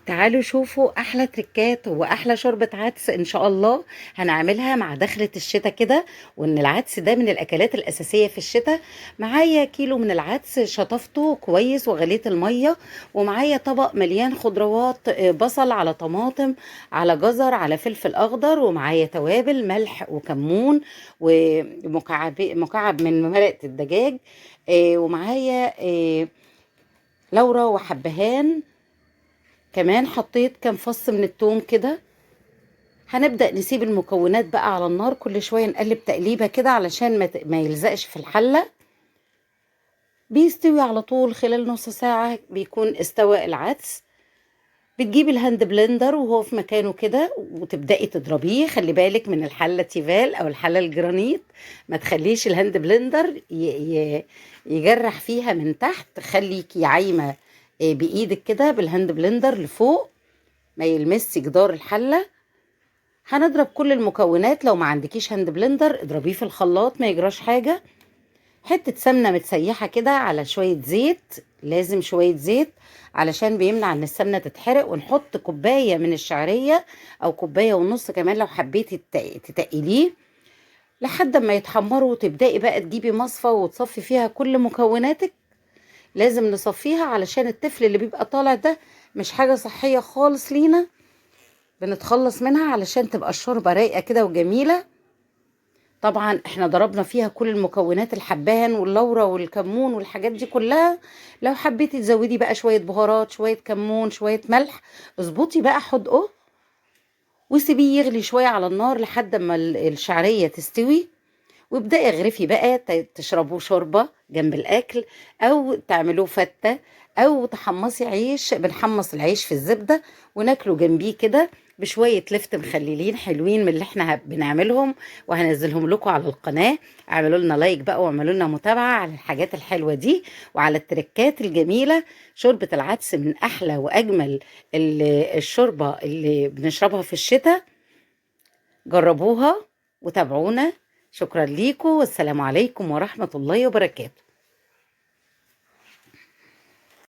تعالوا شوفوا احلى تريكات واحلى شوربه عدس ان شاء الله هنعملها مع دخلة الشتاء كده. وان العدس ده من الاكلات الاساسيه في الشتاء. معايا كيلو من العدس شطفته كويس وغليت الميه، ومعايا طبق مليان خضروات، بصل على طماطم على جزر على فلفل اخضر، ومعايا توابل ملح وكمون ومكعب من مرقه الدجاج. ومعايا لورا وحبهان. كمان حطيت كام فص من التوم كده. هنبدأ نسيب المكونات بقى على النار، كل شوية نقلب تقليبة كده علشان ما يلزقش في الحلة. بيستوي على طول، خلال نص ساعة بيكون استوى العدس. بتجيبي الهاند بلندر وهو في مكانه كده وتبدأي تضربيه. خلي بالك من الحلة تيفال او الحلة الجرانيت، ما تخليش الهاند بلندر يجرح فيها من تحت. خليكي عايمة بايدك كده بالهاند بلندر لفوق، ما يلمسش جدار الحلة. هنضرب كل المكونات. لو ما عندكيش هاند بلندر اضربيه في الخلاط، ما يجراش حاجة. حتة سمنة متسيحة كده على شوية زيت، لازم شوية زيت علشان بيمنع ان السمنة تتحرق. ونحط كوباية من الشعرية او كوباية ونص كمان لو حبيتي تتقليه لحد ما يتحمروا. وتبدأي بقى تجيبي مصفى وتصفي فيها كل مكوناتك. لازم نصفيها علشان الطفل اللي بيبقى طالع ده مش حاجة صحية خالص لينا. بنتخلص منها علشان تبقى الشوربة رايقة كده وجميلة. طبعا احنا ضربنا فيها كل المكونات، الحبهان واللورة والكمون والحاجات دي كلها. لو حبيتي تزودي بقى شوية بهارات، شوية كمون، شوية ملح، اظبطي بقى حدقه وسيبيه يغلي شوية على النار لحد ما الشعرية تستوي. وابدأي اغرفي بقى تشربوه شوربة جنب الأكل، أو تعملوه فتة، أو تحمصي عيش. بنحمص العيش في الزبدة وناكله جنبيه كده بشوية لفت مخللين حلوين من اللي احنا بنعملهم. وهنزلهم لكم على القناة. اعملوا لنا لايك بقى واعملوا لنا متابعة على الحاجات الحلوة دي وعلى التركات الجميلة. شوربة العدس من أحلى وأجمل الشوربة اللي بنشربها في الشتاء. جربوها وتابعونا. شكرا ليكم، والسلام عليكم ورحمة الله وبركاته.